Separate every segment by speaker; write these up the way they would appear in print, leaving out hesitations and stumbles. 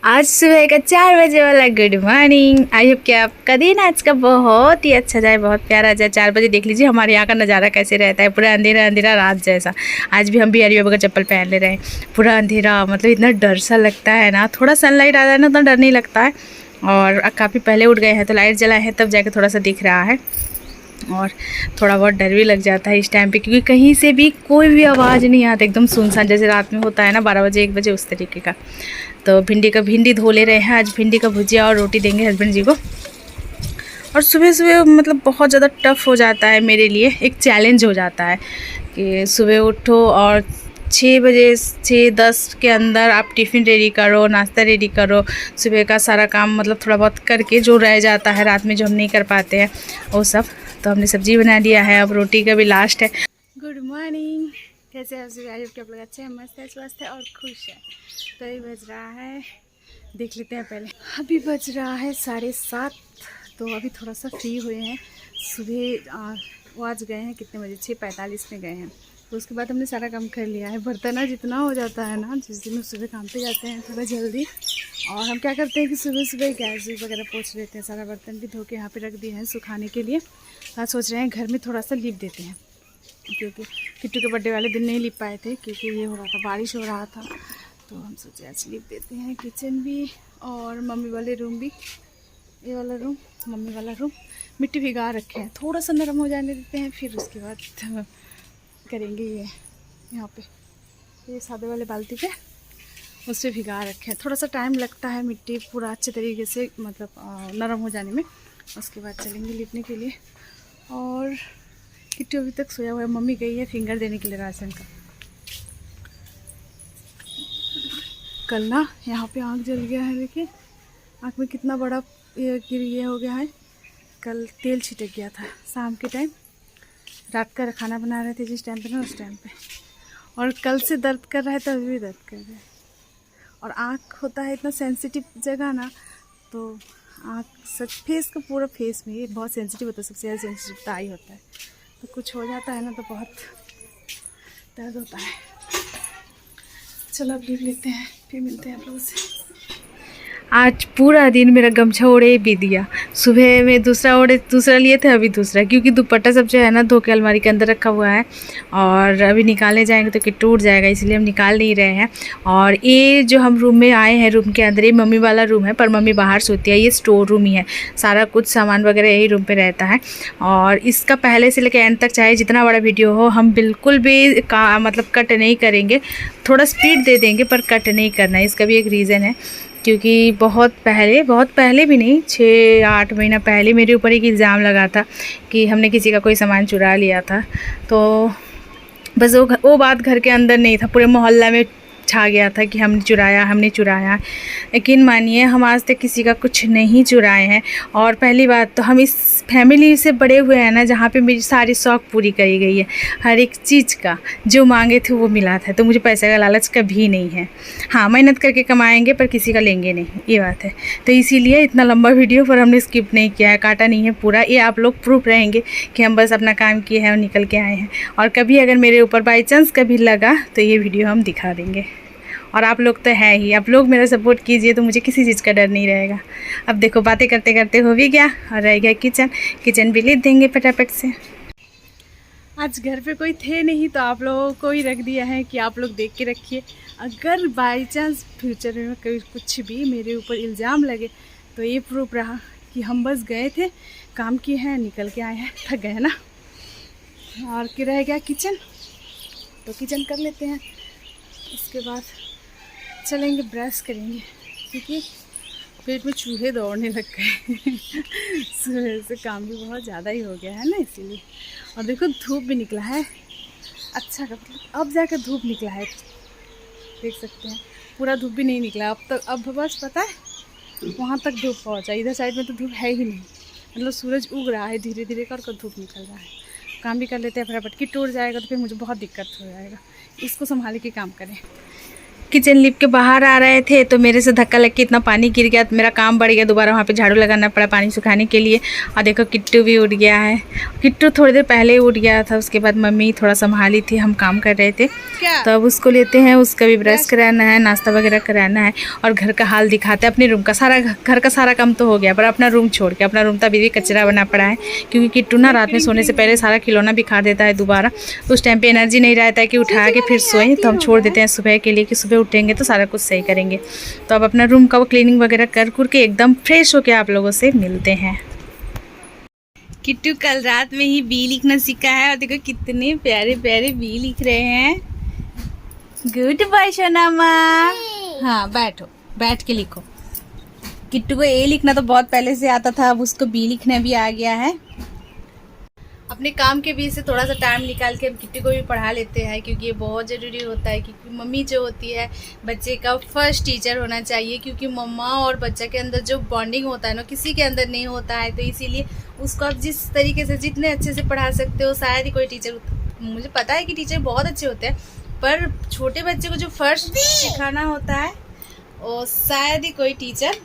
Speaker 1: आज सुबह का 4 बजे वाला गुड मॉर्निंग। आई होप कि आपका दिन आज का बहुत ही अच्छा जाए, बहुत प्यारा जाए। 4 बजे देख लीजिए हमारे यहाँ का नज़ारा कैसे रहता है, पूरा अंधेरा अंधेरा रात जैसा। आज भी हम बिहारी बाबा का चप्पल पहन ले रहे हैं, पूरा अंधेरा, मतलब इतना डर सा लगता है ना। थोड़ा सनलाइट आ जाए ना तो डर नहीं लगता है। और काफ़ी पहले उठ गए हैं तो लाइट जलाए हैं तब जाके थोड़ा सा दिख रहा है, और थोड़ा बहुत डर भी लग जाता है इस टाइम पे, क्योंकि कहीं से भी कोई भी आवाज़ नहीं आता, एकदम सुनसान जैसे रात में होता है ना 12 बजे 1 बजे, उस तरीके का। तो भिंडी धो ले रहे हैं। आज भिंडी का भुजिया और रोटी देंगे हस्बैंड जी को। और सुबह सुबह मतलब बहुत ज़्यादा टफ़ हो जाता है मेरे लिए, एक चैलेंज हो जाता है कि सुबह उठो और 6 बजे 6:10 के अंदर आप टिफ़िन रेडी करो, नाश्ता रेडी करो, सुबह का सारा काम मतलब थोड़ा बहुत करके जो रह जाता है रात में जो हम नहीं कर पाते हैं वो सब। तो हमने सब्ज़ी बना लिया है, अब रोटी का भी लास्ट है। गुड मॉर्निंग, कैसे हैं आप सभी? आई होप कि आप लोग अच्छे हैं, मस्त है, स्वस्थ है और खुश है। तो ये बज रहा है, देख लेते हैं पहले। अभी बज रहा है 7:30, तो अभी थोड़ा सा फ्री हुए हैं। सुबह वो आज गए हैं कितने बजे, 6:45 में गए हैं। तो उसके बाद हमने सारा काम कर लिया है। बर्तन जितना हो जाता है ना, जिस दिन सुबह काम पे जाते हैं थोड़ा जल्दी, और हम क्या करते हैं कि सुबह सुबह गैस वगैरह पोंछ लेते हैं। सारा बर्तन भी धो के यहाँ पे रख दिए हैं सुखाने के लिए। आज सोच रहे हैं घर में थोड़ा सा लीप देते हैं, क्योंकि किट्टू के बर्थडे वाले दिन नहीं लीप पाए थे क्योंकि ये हो रहा था, बारिश हो रहा था। तो हम सोचे आज लीप देते हैं। किचन भी और मम्मी वाले रूम भी, ये वाला रूम मम्मी वाला रूम मिट्टी भिगा रखे हैं, थोड़ा सा नरम हो जाने देते हैं, फिर उसके बाद करेंगे। ये यहाँ पे ये सादे वाले बाल्टी पे उस पर भिगा रखे हैं। थोड़ा सा टाइम लगता है मिट्टी पूरा अच्छे तरीके से मतलब नरम हो जाने में। उसके बाद चलेंगे लिपने के लिए। और किट्टू अभी तक सोया हुआ है, मम्मी गई है फिंगर देने के लिए राशन का। कल ना यहाँ पे आँख जल गया है, देखिए आँख में कितना बड़ा ये हो गया है। कल तेल छिटक गया था शाम के टाइम, रात का खाना बना रहे थे जिस टाइम पे ना, उस टाइम पे। और कल से दर्द कर रहा है तो अभी भी दर्द कर रहा है। और आँख होता है इतना सेंसिटिव जगह ना, तो आँख सच फेस का पूरा फेस में ये बहुत सेंसिटिव होता है, सबसे ज़्यादा सेंसिटिव आई होता है। तो कुछ हो जाता है ना तो बहुत दर्द होता है। चलो अब लीव लेते हैं, फिर मिलते हैं आप लोगों से। आज पूरा दिन मेरा गमछा ओढ़े बीत गया। सुबह में दूसरा लिए थे, अभी दूसरा, क्योंकि दुपट्टा सब जो है ना धो के अलमारी के अंदर रखा हुआ है, और अभी निकालने जाएंगे तो कि टूट जाएगा, इसलिए हम निकाल नहीं रहे हैं। और ये जो हम रूम में आए हैं, रूम के अंदर ये मम्मी वाला रूम है, पर मम्मी बाहर सोती है, ये स्टोर रूम ही है। सारा कुछ सामान वगैरह यही रूम पर रहता है। और इसका पहले से लेकर एंड तक चाहे जितना बड़ा वीडियो हो, हम बिल्कुल भी मतलब कट नहीं करेंगे। थोड़ा स्पीड दे देंगे पर कट नहीं करना है। इसका भी एक रीज़न है, क्योंकि बहुत पहले भी नहीं, 6-8 महीना पहले मेरे ऊपर एक इल्ज़ाम लगा था कि हमने किसी का कोई सामान चुरा लिया था। तो बस वो बात घर के अंदर नहीं था, पूरे मोहल्ला में छा गया था कि हमने चुराया। यकीन मानिए हम आज तक किसी का कुछ नहीं चुराए हैं। और पहली बात तो हम इस फैमिली से बड़े हुए हैं ना, जहाँ पे मेरी सारी शौक़ पूरी करी गई है, हर एक चीज़ का जो मांगे थे वो मिला था। तो मुझे पैसे का लालच कभी नहीं है। हाँ, मेहनत करके कमाएंगे पर किसी का लेंगे नहीं, ये बात है। तो इसीलिए इतना लंबा वीडियो पर हमने स्किप नहीं किया है, काटा नहीं है पूरा। ये आप लोग प्रूफ रहेंगे कि हम बस अपना काम किए हैं और निकल के आए हैं। और कभी अगर मेरे ऊपर बाई चांस कभी लगा तो ये वीडियो हम दिखा देंगे। और आप लोग तो है ही, आप लोग मेरा सपोर्ट कीजिए तो मुझे किसी चीज़ का डर नहीं रहेगा। अब देखो बातें करते करते हो भी गया, और रह गया किचन भी लिख देंगे फटाफट से। आज घर पे कोई थे नहीं तो आप लोगों को ही रख दिया है कि आप लोग देख के रखिए। अगर बाई चांस फ्यूचर में कभी कुछ भी मेरे ऊपर इल्ज़ाम लगे तो ये प्रूफ रहा कि हम बस गए थे, काम किए हैं, निकल के आए हैं, थक गए ना। और कि रह गया किचन, तो किचन कर लेते हैं। उसके बाद चलेंगे ब्रश करेंगे, क्योंकि पेट में चूहे दौड़ने लग गए सुबह से काम भी बहुत ज़्यादा ही हो गया है ना, इसीलिए। और देखो धूप भी निकला है, अच्छा का मतलब अब जाकर धूप निकला है, देख सकते हैं। पूरा धूप भी नहीं निकला अब तक, अब बस पता है वहाँ तक धूप पहुँचा, इधर साइड में तो धूप है ही नहीं। मतलब सूरज उग रहा है धीरे धीरे कर धूप निकल रहा है। काम भी कर लेते हैं फटाफट, कि टूट जाएगा तो फिर मुझे बहुत दिक्कत हो जाएगा। इसको संभाल के काम करें। किचन लिप के बाहर आ रहे थे तो मेरे से धक्का लग के इतना पानी गिर गया, तो मेरा काम बढ़ गया, दोबारा वहाँ पे झाड़ू लगाना पड़ा पानी सुखाने के लिए। और देखो किट्टू भी उठ गया है। किट्टू थोड़ी देर पहले उठ गया था, उसके बाद मम्मी थोड़ा संभाली थी, हम काम कर रहे थे। तो अब उसको लेते हैं, उसका भी ब्रश कराना है, नाश्ता वगैरह कराना है और घर का हाल दिखाते हैं। अपने रूम का सारा, घर का सारा काम तो हो गया, पर अपना रूम छोड़ के, अपना रूम तो अभी भी कचरा बना पड़ा है, क्योंकि किट्टू ना रात में सोने से पहले सारा खिलौना बिखा देता है दोबारा। तो उस टाइम पे एनर्जी नहीं रहता है कि उठा के फिर सोएं, तो हम छोड़ देते हैं सुबह के लिए कि सुबह उठेंगे तो सारा कुछ सही करेंगे। तो अब अपना रूम का वो क्लीनिंग वगैरह कर के एकदम फ्रेश होके आप लोगों से मिलते हैं। किट्टू कल रात में ही बी लिखना सीखा है और देखो कितने प्यारे प्यारे बी लिख रहे हैं। गुड बाय सोनामा। हाँ बैठो, बैठ के लिखो। किट्टू को ए लिखना तो बहुत पहले से आता था, अब उसको बी लिखना भी आ गया है। अपने काम के बीच से थोड़ा सा टाइम निकाल के हम किट्टू को भी पढ़ा लेते हैं, क्योंकि ये बहुत ज़रूरी होता है। क्योंकि मम्मी जो होती है बच्चे का फर्स्ट टीचर होना चाहिए, क्योंकि मम्मा और बच्चा के अंदर जो बॉन्डिंग होता है ना, किसी के अंदर नहीं होता है। तो इसीलिए उसको आप जिस तरीके से, जितने अच्छे से पढ़ा सकते हो, शायद ही कोई टीचर, मुझे पता है कि टीचर बहुत अच्छे होते हैं, पर छोटे बच्चे को जो फर्स्ट सिखाना होता है और शायद ही कोई टीचर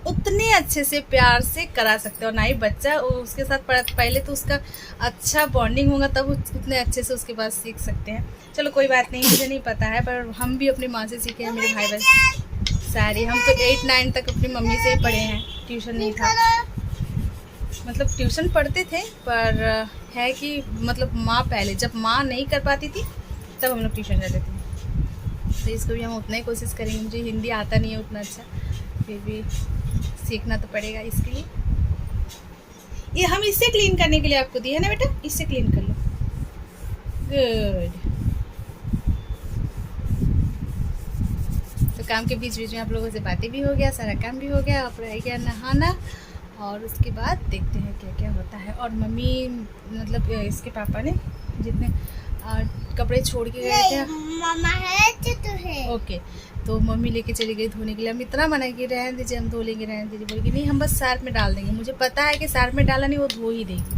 Speaker 1: उतने अच्छे से प्यार से करा सकते हो, ना ही बच्चा उसके साथ पहले तो उसका अच्छा बॉन्डिंग होगा, तब उतने अच्छे से उसके पास सीख सकते हैं। चलो कोई बात नहीं, मुझे नहीं पता है, पर हम भी अपनी माँ से सीखे हैं, मेरे भाई बहन सारे। हम तो 8-9 तक अपनी मम्मी से ही पढ़े हैं, ट्यूशन नहीं था। मतलब ट्यूशन पढ़ते थे, पर है कि मतलब माँ पहले, जब माँ नहीं कर पाती थी तब हम लोग ट्यूशन जाते थे। तो इसको भी हम उतना ही कोशिश करेंगे। मुझे हिंदी आता नहीं है उतना अच्छा, फिर भी सीखना तो पड़ेगा इसके लिए। ये हम इससे क्लीन करने के लिए आपको दिए है ना बेटा, इससे क्लीन कर लो। गुड। तो काम के बीच बीच में आप लोगों से बातें भी हो गया, सारा काम भी हो गया, अब रह गया नहाना, और उसके बाद देखते हैं क्या क्या होता है। और मम्मी मतलब इसके पापा ने जितने कपड़े छोड़ के गए थे,
Speaker 2: मामा है तो है।
Speaker 1: ओके, तो मम्मी लेके चली गई धोने के लिए। हम इतना मना किए, रहने दीजिए हम धो लेंगे, रहने दीजिए, बोल के नहीं हम बस सर्फ में डाल देंगे। मुझे पता है कि सर्फ में डाला नहीं वो धो ही देगी।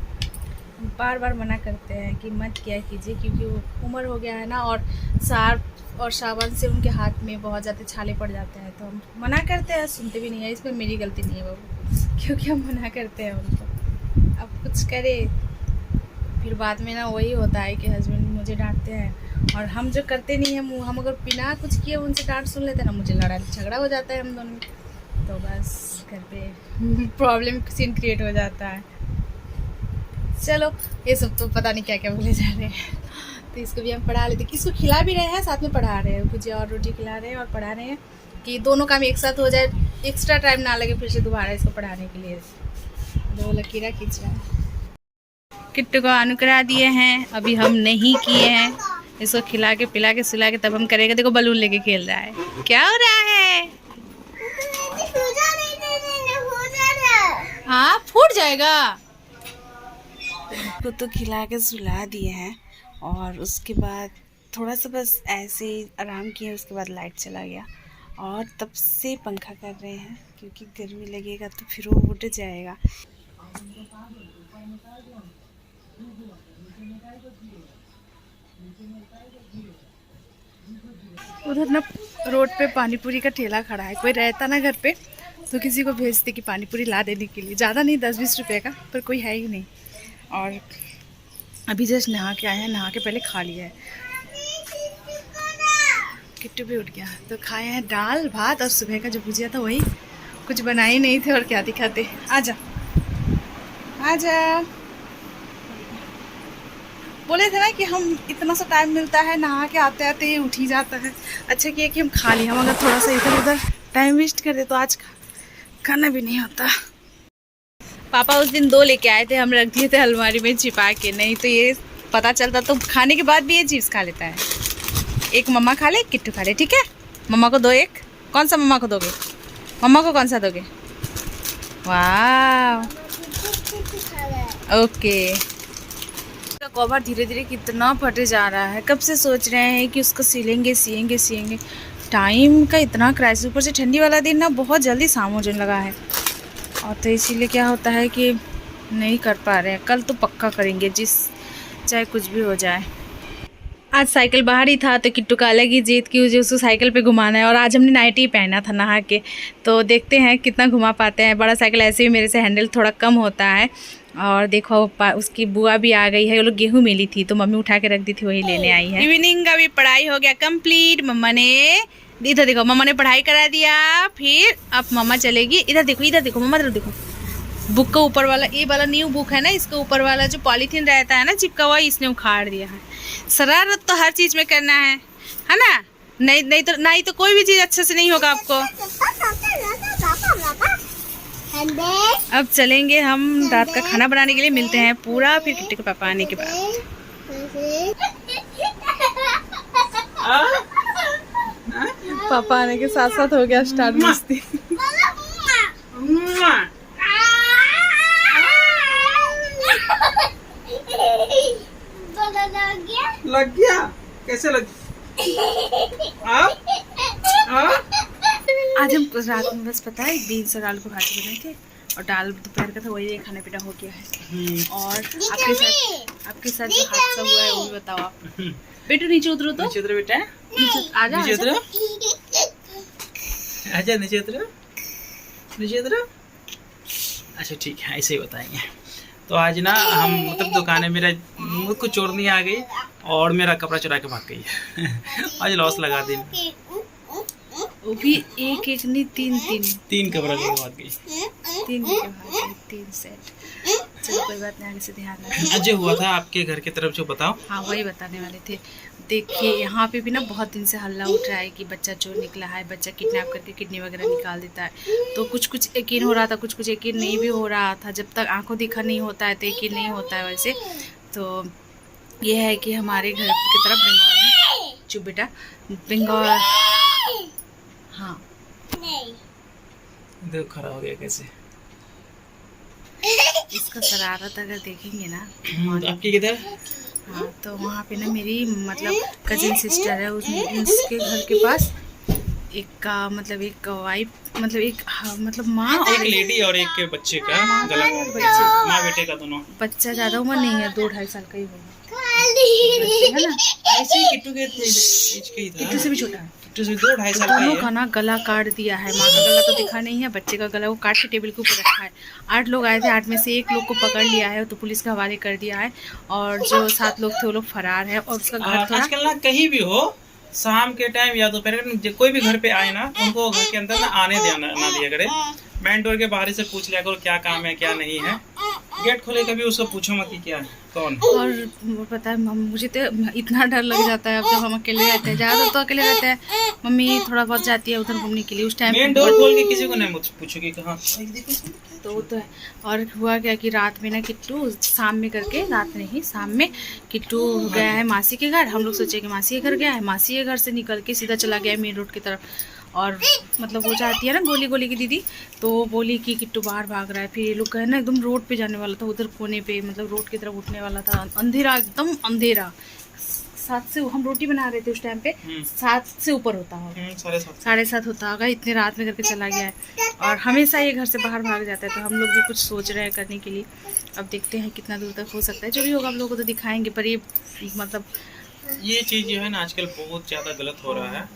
Speaker 1: हम बार बार मना करते हैं कि मत किया कीजिए, क्योंकि वो उम्र हो गया है ना, और सर्फ और साबुन से उनके हाथ में बहुत ज़्यादा छाले पड़ जाते हैं। तो हम मना करते हैं, सुनते भी नहीं है। इसमें मेरी गलती नहीं है बाबू, क्योंकि हम मना करते हैं उनको। अब कुछ करे फिर बाद में ना वही होता है कि हस्बैंड मुझे डांटते हैं, और हम जो करते नहीं हैं, हम अगर बिना कुछ किए उनसे डांट सुन लेते हैं ना, मुझे लड़ाई झगड़ा हो जाता है हम दोनों में। तो बस घर पे प्रॉब्लम सीन क्रिएट हो जाता है। चलो ये सब तो पता नहीं क्या क्या बोले जा रहे हैं। तो इसको भी हम पढ़ा लेते, इसको खिला भी रहे हैं, साथ में पढ़ा रहे हैं, भुजिया और रोटी खिला रहे हैं और पढ़ा रहे हैं, कि दोनों काम एक साथ हो जाए, एक्स्ट्रा टाइम ना लगे फिर से दोबारा इसको पढ़ाने के लिए। दो लकीरा खींच रहा है। किट्टू को अनुकरा दिए हैं, अभी हम नहीं किए हैं। इसको खिला के पिला के सुला के तब हम करेंगे। देखो बलून लेके खेल रहा है, क्या हो रहा है? हाँ फूट जाएगा। को तो खिला के सुला दिए हैं, और उसके बाद थोड़ा सा बस ऐसे ही आराम किए, उसके बाद लाइट चला गया, और तब से पंखा कर रहे हैं, क्योंकि गर्मी लगेगा तो फिर वो उठ जाएगा। उधर ना रोड पे पानी पूरी का ठेला खड़ा है, कोई रहता ना घर पे तो किसी को भेजते कि पानी पूरी ला देने के लिए। ज़्यादा नहीं, 10-20 रुपये का, पर कोई है ही नहीं। और अभी जस्ट नहा के आए हैं, नहा के पहले खा लिया है। किट्टू भी उठ गया, तो खाए हैं दाल भात, और सुबह का जो भुजिया था वही, कुछ बनाए नहीं थे और क्या दिखाते। आजा आजा, बोले थे ना कि हम इतना सा टाइम मिलता है, नहा के आते आते ये उठ ही जाता है। अच्छा किया कि हम खा लिए, हम अगर थोड़ा सा इधर उधर टाइम वेस्ट कर दे तो आज खाना भी नहीं होता। पापा उस दिन 2 लेके आए थे, हम रख दिए थे अलमारी में छिपा के, नहीं तो ये पता चलता तो खाने के बाद भी ये चिप्स खा लेता है। एक मम्मा खा ले, किट्टू खा ले, ठीक है? मम्मा को दो एक। कौन सा मम्मा को दोगे? मम्मा को कौन सा दोगे? वाह, ओके। कवर धीरे धीरे कितना फटे जा रहा है, कब से सोच रहे हैं कि उसको सिलेंगे सिएंगे। टाइम का इतना क्राइसिस, ऊपर से ठंडी वाला दिन ना बहुत जल्दी शाम होने लगा है, और तो इसीलिए क्या होता है कि नहीं कर पा रहे हैं। कल तो पक्का करेंगे, चाहे कुछ भी हो जाए। आज साइकिल बाहर ही था तो किट्टू का अलग ही जीत की उसको साइकिल पे घुमाना है। और आज हमने नाइटी पहना था नहा के, तो देखते हैं कितना घुमा पाते हैं। बड़ा साइकिल ऐसे भी मेरे से हैंडल थोड़ा कम होता है। और देखो उसकी बुआ भी आ गई है, वो लोग गेहूँ मिली थी तो मम्मी उठा के रख दी थी, वही लेने आई है। इवनिंग का भी पढ़ाई हो गया कंप्लीट। मम्मा ने इधर देखो, मम्मा ने पढ़ाई करा दिया। फिर अब मम्मा चलेगी, इधर देखो मम्मा, इधर देखो। बुक का ऊपर वाला, ये वाला न्यू बुक है ना, इसका ऊपर वाला जो पॉलीथीन रहता है ना चिपका हुआ, इसने उखाड़ दिया है। शरारत तो हर चीज में करना है ना? नहीं तो कोई भी चीज अच्छे से नहीं होगा आपको। अब चलेंगे हम रात का खाना बनाने के लिए, मिलते हैं पूरा फिर किट्टू के पापा आने के बाद। पापा आने के साथ साथ हो गया स्टार्ट मस्ती।
Speaker 3: लग गया? कैसे लग?
Speaker 1: आज हम रात में बस पता है बीन्स और आलू को भाजी बनाए थे और दाल दोपहर का था, वही खाने पीना हो गया है। और आपके साथ जो हादसा हुआ है वो भी बताओ आप। बेटू नीचे उतरो तो।
Speaker 3: नीचे उतरो बेटा,
Speaker 1: आजा
Speaker 3: नीचे उतरो, आजा नीचे उतरो, नीचे उतरो। अच्छा ठीक है, ऐसे ही बताएंगे। तो आज ना हम मतलब दुकानें मेरा मुझको चोरनी आ गई और मेरा कपड़ा चुरा के भाग गई है। आज लॉस लगा दी,
Speaker 1: वो भी एक नहीं तीन
Speaker 3: कपड़ा लेके भाग गई।
Speaker 1: तीन सेट। चलो कोई बात नहीं, आगे से ध्यान रखना।
Speaker 3: आज जो हुआ था आपके घर की तरफ जो बताओ।
Speaker 1: हाँ वही बताने वाले थे। देखिए यहाँ पे भी ना बहुत दिन से हल्ला उठ रहा है कि बच्चा चोर निकला है, बच्चा किडनैप करके किडनी वगैरह निकाल देता है। तो कुछ यकीन हो रहा था, कुछ यकीन नहीं भी हो रहा था। जब तक आंखों दिखा नहीं होता है तो यकीन नहीं होता है। वैसे तो ये है कि हमारे घर की तरफ बंगाल में, चुप बेटा, बंगाल, हाँ
Speaker 3: देखो खड़ा हो गया कैसे।
Speaker 1: इसका शरारत अगर देखेंगे ना
Speaker 3: आपकी किधर?
Speaker 1: हाँ तो वहाँ पे ना मेरी मतलब कजिन सिस्टर है, उसके घर के पास एक का मतलब एक वाइफ मतलब एक मतलब माँ और
Speaker 3: एक लेडी और एक के बच्चे का गला, माँ बेटे का दोनों।
Speaker 1: बच्चा ज़्यादा उम्र नहीं है, 2-2.5 साल का ही होगा, है ना?
Speaker 3: ऐसे ही किट्टू के एज का ही था,
Speaker 1: किट्टू से भी छोटा है।
Speaker 3: किट्टू से 2-2.5 साल का
Speaker 1: दोनों
Speaker 3: है।
Speaker 1: का ना गला काट दिया है। माँ का गला तो दिखा नहीं है, बच्चे का गला वो काट के टेबल के ऊपर रखा है। 8 लोग आए थे, 8 में से 1 लोग को पकड़ लिया है तो पुलिस के हवाले कर दिया है। और जो 7 लोग थे वो लोग फरार है। और उसका घर थोड़ा
Speaker 3: आजकल ना कहीं भी हो, शाम के टाइम या दोपहर कोई भी घर पे आए ना, उनको घर के अंदर ना आने ना दिया करे। मेन डोर के बाहर से पूछ लिया करो क्या काम है क्या नहीं है। गेट खोले कभी उसको पूछो मत कि क्या कौन।
Speaker 1: और पता है मुझे तो इतना डर लग जाता है अब जब हम अकेले रहते हैं। ज़्यादा तो अकेले रहते हैं, मम्मी थोड़ा बहुत जाती है उधर घूमने के लिए, उस टाइम
Speaker 3: मेन डोर खोल के किसी को नहीं पूछो कि कहाँ।
Speaker 1: तो है। और हुआ क्या कि रात में ना किट्टू शाम में करके, रात में ही शाम में किट्टू गया है मासी के घर। हम लोग सोचे कि मासी के घर गया है, मासी के घर से निकल के सीधा चला गया मेन रोड की तरफ। और मतलब वो चाहती है ना गोली की दीदी, तो वो बोली कि किट्टू बाहर भाग रहा है। फिर ये लोग कहे ना एकदम रोड पे जाने वाला था, उधर कोने पे मतलब रोड की तरफ उठने वाला था। अंधेरा, एकदम अंधेरा। 7 से हम रोटी बना रहे थे उस टाइम पे, 7 से ऊपर होता होगा, 7:30 होता होगा। इतने रात में करके चला गया है और हमेशा ये घर से बाहर भाग जाता है। तो हम लोग भी कुछ सोच रहे हैं करने के लिए। अब देखते हैं कितना दूर तक हो सकता है। जो भी होगा आप लोगों को तो दिखाएंगे। पर ये मतलब
Speaker 3: ये चीज़ जो है ना आजकल बहुत ज़्यादा गलत हो रहा है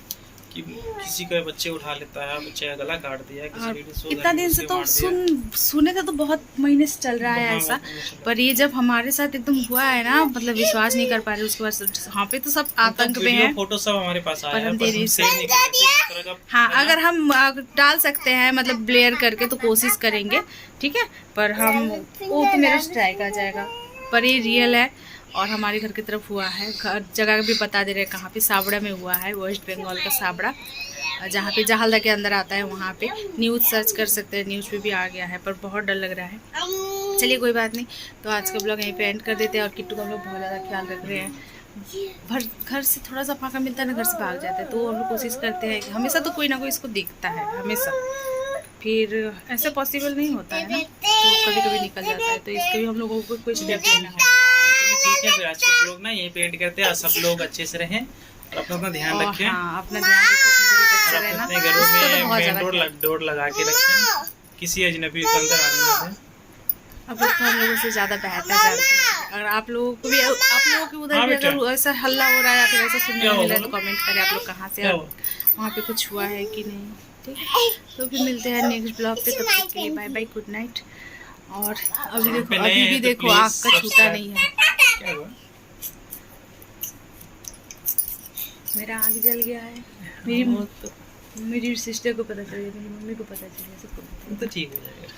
Speaker 3: कि किसी का बच्चे उठा लेता है, बच्चे का गला काट दिया किसी।
Speaker 1: इतना दिन से तो सुने थे, तो बहुत महीने से चल रहा है ऐसा। पर ये जब हमारे साथ एकदम हुआ है ना, मतलब विश्वास नहीं कर पा रहे। उसके बाद वहाँ पे तो सब आतंक में है।
Speaker 3: फोटो सब हमारे पास आया है,
Speaker 1: पर हम हाँ अगर हम डाल सकते हैं मतलब ब्लेयर करके तो कोशिश करेंगे, ठीक है। पर हम वो तो मेरा स्ट्राइक आ जाएगा। पर ये रियल है और हमारे घर की तरफ हुआ है। घर जगह भी बता दे रहे हैं कहाँ पे, साबड़ा में हुआ है, वेस्ट बंगाल का साबड़ा, जहाँ पे जहालदा के अंदर आता है। वहाँ पे न्यूज़ सर्च कर सकते हैं, न्यूज़ पे भी आ गया है। पर बहुत डर लग रहा है। चलिए कोई बात नहीं, तो आज का ब्लॉग यहीं पे एंड कर देते हैं। और किट्टू का हम लोग बहुत ज़्यादा ख्याल रख रहे हैं। घर से थोड़ा सा फाका मिलता है ना, घर से भाग जाता है। तो हम लोग कोशिश करते हैं कि हमेशा तो कोई ना कोई इसको दिखता है हमेशा, फिर ऐसा पॉसिबल नहीं होता है ना, तो कभी कभी निकल जाता है। तो इसके भी हम लोगों को कुछ देखना है।
Speaker 3: ठीक है, फिर आज के लोग ना यही पेंट करते हैं। सब लोग अच्छे से रहें और अपना ध्यान रखें।
Speaker 1: हाँ, अपना ध्यान रखें,
Speaker 3: अपने घरों में मेन डोर लगा के रखें, किसी अजनबी को अंदर आने दें।
Speaker 1: अब लोग तो हम लोगों से ज़्यादा बेहतर जानते हैं। अगर आप लोगों को भी, आप लोगों के उधर भी अगर ऐसा हल्ला हो रहा है या फिर ऐसा सुनने को मिल रहा है तो कमेंट करें आप लोग कहाँ से, और वहाँ पे कुछ हुआ है कि नहीं। ठीक है, तो फिर मिलते हैं नेक्स्ट ब्लॉग पे, तब तक के लिए बाय बाय, गुड नाइट। और अभी भी देखो आँख का छूटा नहीं है,
Speaker 3: क्या हुआ?
Speaker 1: मेरा आँख जल गया है। मेरी सिस्टर को पता चल गया, मेरी मम्मी को पता चल गया, सबको।
Speaker 3: तो ठीक हो जाएगा।